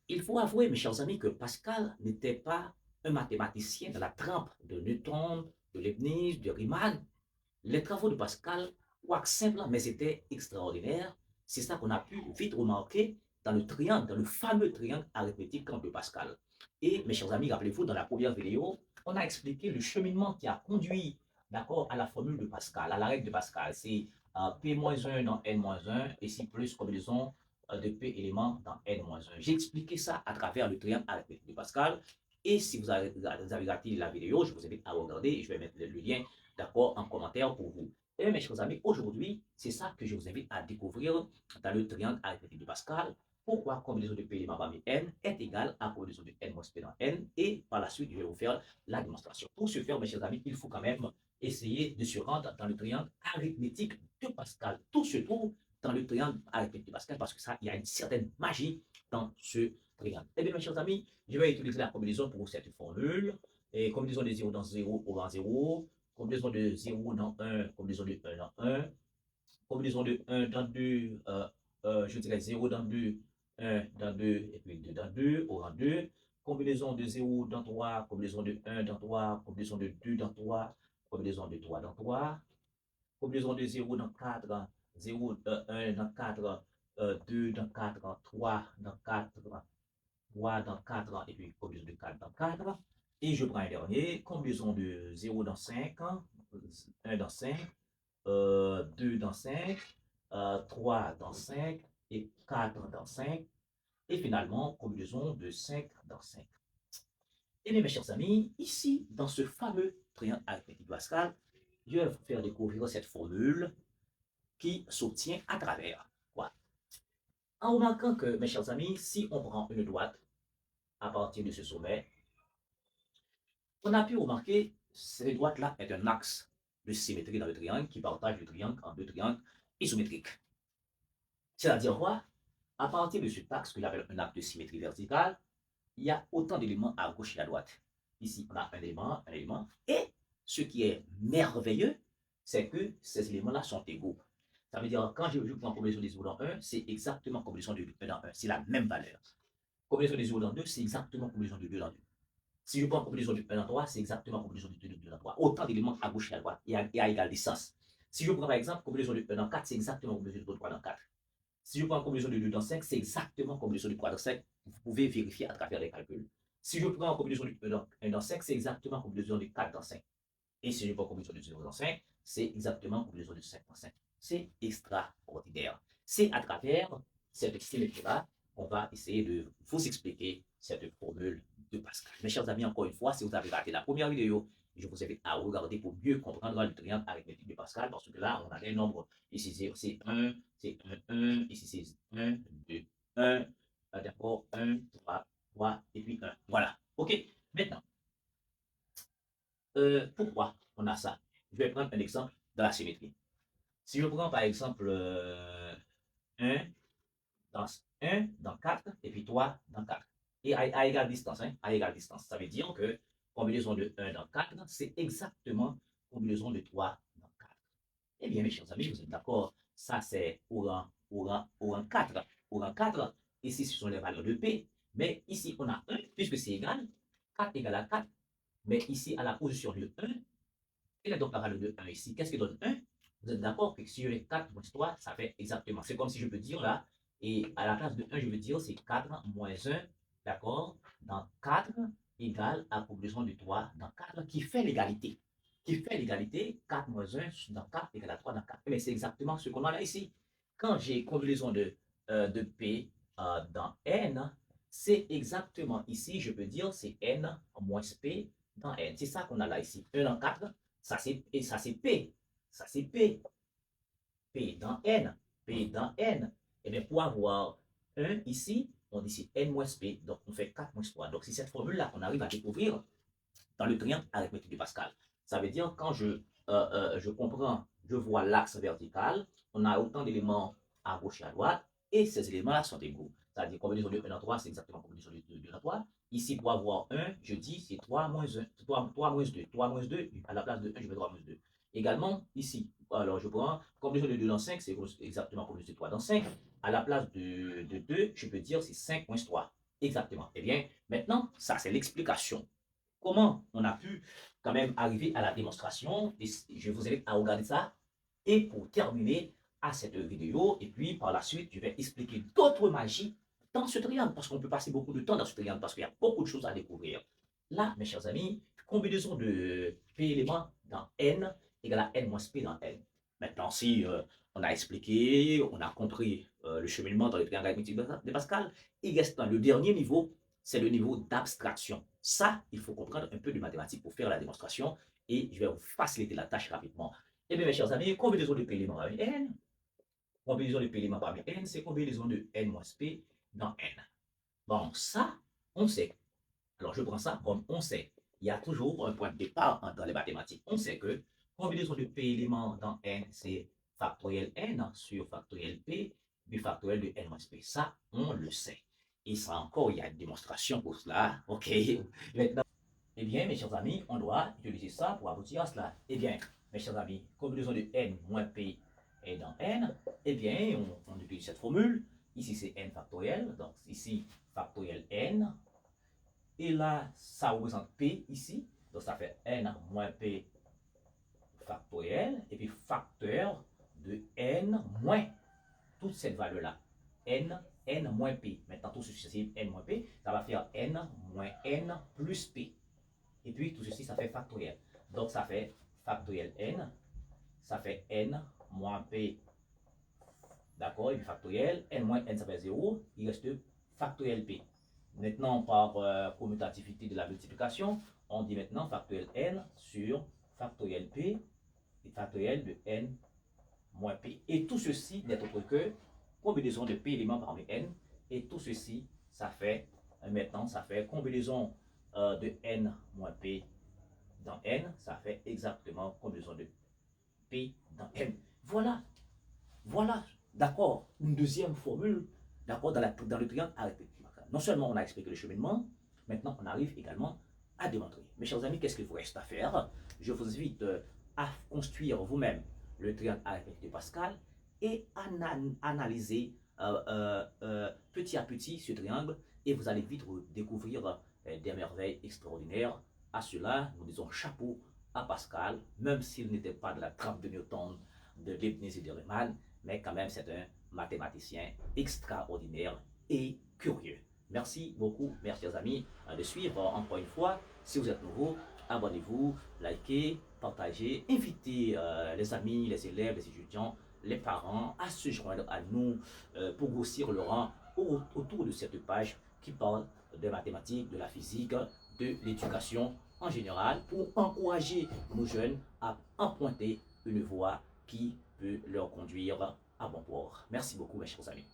Il faut avouer, mes chers amis, que Pascal n'était pas un mathématicien de la trempe de Newton, de Leibniz, de Riemann. Les travaux de Pascal, quoique simples, mais c'était extraordinaire. C'est ça qu'on a pu vite remarquer dans le triangle, dans le fameux triangle arithmétique de Pascal. Et mes chers amis, rappelez-vous, dans la première vidéo, on a expliqué le cheminement qui a conduit, d'accord, à la formule de Pascal, à la règle de Pascal. C'est P-1 dans N-1, ici plus combinaison de P éléments dans N-1. J'ai expliqué ça à travers le triangle arithmétique de Pascal. Et si vous avez raté la vidéo, je vous invite à regarder et je vais mettre le lien, d'accord, en commentaire pour vous. Et mes chers amis, aujourd'hui, c'est ça que je vous invite à découvrir dans le triangle arithmétique de Pascal. Pourquoi combinaison de P éléments parmi N est égale à combinaison de N moins P dans N. Et par la suite, je vais vous faire la démonstration. Pour ce faire, mes chers amis, il faut quand même essayer de se rendre dans le triangle arithmétique de Pascal. Tout se trouve dans le triangle arithmétique de Pascal parce que ça, il y a une certaine magie dans ce triangle. Eh bien, mes chers amis, je vais utiliser la combinaison pour cette formule. Et combinaison de 0 dans 0 au rang 0, combinaison de 0 dans 1, combinaison de 1 dans 1, combinaison de 1 dans 2, je dirais 0 dans 2, 1 dans 2, et puis 2 dans 2, au rang 2, combinaison de 0 dans 3, combinaison de 1 dans 3, combinaison de 2 dans 3, combinaison de 3 dans 3, combinaison de 0 dans 4, 0, 1 dans 4, 2 dans 4, 3 dans 4, 3 dans 4, et puis combinaison de 4 dans 4. Et je prends un dernier, combinaison de 0 dans 5, 1 dans 5, 2 dans 5, 3 dans 5 et 4 dans 5. Et finalement, combinaison de 5 dans 5. Et bien, mes chers amis, ici, dans ce fameux triangle arithmétique Pascal, je vais vous faire découvrir cette formule qui s'obtient à travers quoi? En remarquant que, mes chers amis, si on prend une droite à partir de ce sommet, on a pu remarquer que cette droite-là est un axe de symétrie dans le triangle qui partage le triangle en deux triangles isométriques. C'est-à-dire quoi? À partir de cet axe que j'appelle un axe de symétrie verticale, il y a autant d'éléments à gauche et à droite. Ici, on a un élément. Et ce qui est merveilleux, c'est que ces éléments-là sont égaux. Ça veut dire, quand je prends combinaison des 0 dans 1, c'est exactement combinaison de 1 dans 1. C'est la même valeur. Combinaison des 0 dans 2, c'est exactement combinaison de 2 dans 2. Si je prends combinaison de 1 dans 3, c'est exactement combinaison de 2 dans 3. Autant d'éléments à gauche et à droite et à égale distance. Si je prends par exemple combinaison de 1 dans 4, c'est exactement combinaison de 3 dans 4. Si je prends combinaison de 2 dans 5, c'est exactement combinaison de 3 dans 5. Vous pouvez vérifier à travers les calculs. Si je prends combinaison de 1 dans 5, c'est exactement combinaison de 4 dans 5. Et si je prends combinaison de 0 dans 5, c'est exactement combinaison de 5 dans 5. C'est extraordinaire. C'est à travers cette symétrie-là qu'on va essayer de vous expliquer cette formule de Pascal. Mes chers amis, encore une fois, si vous avez raté la première vidéo, je vous invite à regarder pour mieux comprendre le triangle arithmétique de Pascal, parce que là, on a des nombres. Ici, c'est 1, c'est 1, 1, ici, c'est 1, 2, 1, d'accord, 1, 3, 3, et puis 1. Voilà. OK. Maintenant, pourquoi on a ça? Je vais prendre un exemple de la symétrie. Si je prends par exemple 1 dans 1 dans 4 et puis 3 dans 4. Et à égale distance, hein, à égale distance. Ça veut dire que combinaison de 1 dans 4, c'est exactement combinaison de 3 dans 4. Eh bien, mes chers amis, vous êtes d'accord? Ça, c'est au rang 4. Au rang 4, ici, ce sont les valeurs de P. Mais ici, on a 1, puisque c'est égal. 4 égale à 4. Mais ici, à la position de 1, quelle est donc la valeur de 1 ici? Qu'est-ce qui donne 1? Vous êtes d'accord que si je mets 4 moins 3, ça fait exactement. C'est comme si je peux dire là, et à la place de 1, je veux dire c'est 4 moins 1, d'accord, dans 4 égale à combinaison de 3 dans 4 qui fait l'égalité. Qui fait l'égalité, 4 moins 1 dans 4 égale à 3 dans 4. Mais c'est exactement ce qu'on a là ici. Quand j'ai combinaison de P dans N, c'est exactement ici, je peux dire c'est N moins P dans N. C'est ça qu'on a là ici. 1 dans 4, ça c'est P. Ça c'est P. P dans N. P dans N. Et bien pour avoir 1 ici, on dit c'est N moins P. Donc on fait 4 moins 3. Donc c'est cette formule-là qu'on arrive à découvrir dans le triangle arithmétique de Pascal. Ça veut dire quand je comprends, je vois l'axe vertical, on a autant d'éléments à gauche et à droite, et ces éléments-là sont égaux. C'est-à-dire combinaison de 1 dans 3, c'est exactement combinaison de 2 dans 3. Ici, pour avoir 1, je dis c'est 3 moins 1, 3 moins 2. 3 moins 2, à la place de 1, je mets 3 moins 2. Également, ici, alors je prends combinaison de 2 dans 5, c'est exactement combinaison de 3 dans 5. À la place de 2, je peux dire c'est 5 moins 3. Exactement. Eh bien, maintenant, ça, c'est l'explication. Comment on a pu quand même arriver à la démonstration. Et je vous invite à regarder ça. Et pour terminer à cette vidéo, et puis par la suite, je vais expliquer d'autres magies dans ce triangle, parce qu'on peut passer beaucoup de temps dans ce triangle, parce qu'il y a beaucoup de choses à découvrir. Là, mes chers amis, combinaison de P éléments dans N égale à N moins P dans N. Maintenant, si on a expliqué, on a compris le cheminement dans le triangle arithmétique de Pascal, il reste dans le dernier niveau, c'est le niveau d'abstraction. Ça, il faut comprendre un peu de mathématiques pour faire la démonstration et je vais vous faciliter la tâche rapidement. Eh bien, mes chers amis, combinaison de P éléments parmi N, combinaison de P éléments parmi N, c'est combinaison de N moins P dans N. Bon, ça, on sait. Alors, je prends ça comme on sait. Il y a toujours un point de départ dans les mathématiques. On sait que combinaison de P éléments dans N, c'est factoriel N sur factoriel P, du factoriel de N moins P. Ça, on le sait. Et ça encore, il y a une démonstration pour cela. OK. Maintenant, eh bien, mes chers amis, on doit utiliser ça pour aboutir à cela. Eh bien, mes chers amis, combinaison de N moins P est dans N, eh bien, on utilise cette formule. Ici, c'est N factoriel. Donc, ici, factoriel N. Et là, ça représente P ici. Donc, ça fait N moins P factoriel. Et puis, facteur de N moins toute cette valeur-là. N moins P. Maintenant, tout ceci, c'est N moins P. Ça va faire N moins N plus P. Et puis, tout ceci, ça fait factoriel. Donc, ça fait factoriel N. Ça fait N moins P. D'accord, et puis factoriel. N moins N, ça fait 0. Il reste factoriel P. Maintenant, par commutativité de la multiplication, on dit maintenant factoriel N sur factoriel P et factoriel de N moins P. Et tout ceci n'est autre que combinaison de P éléments parmi N. Et tout ceci, ça fait, maintenant, ça fait combinaison de N moins P dans N. Ça fait exactement combinaison de P dans N. Voilà, voilà, d'accord, une deuxième formule, d'accord, dans le triangle arithmétique. Non seulement on a expliqué le cheminement, maintenant on arrive également à démontrer. Mes chers amis, qu'est-ce qu'il vous reste à faire? Je vous invite à construire vous-même le triangle arithmétique de Pascal et analyser petit à petit ce triangle et vous allez vite découvrir des merveilles extraordinaires. À cela, nous disons chapeau à Pascal, même s'il n'était pas de la trempe de Newton, de Leibniz et de Riemann, mais quand même c'est un mathématicien extraordinaire et curieux. Merci beaucoup, mes chers amis, de suivre encore une fois. Si vous êtes nouveau, abonnez-vous, likez, partagez, invitez les amis, les élèves, les étudiants, les parents à se joindre à nous pour grossir le rang autour de cette page qui parle de mathématiques, de la physique, de l'éducation en général, pour encourager nos jeunes à emprunter une voie qui peut leur conduire à bon port. Merci beaucoup, mes chers amis.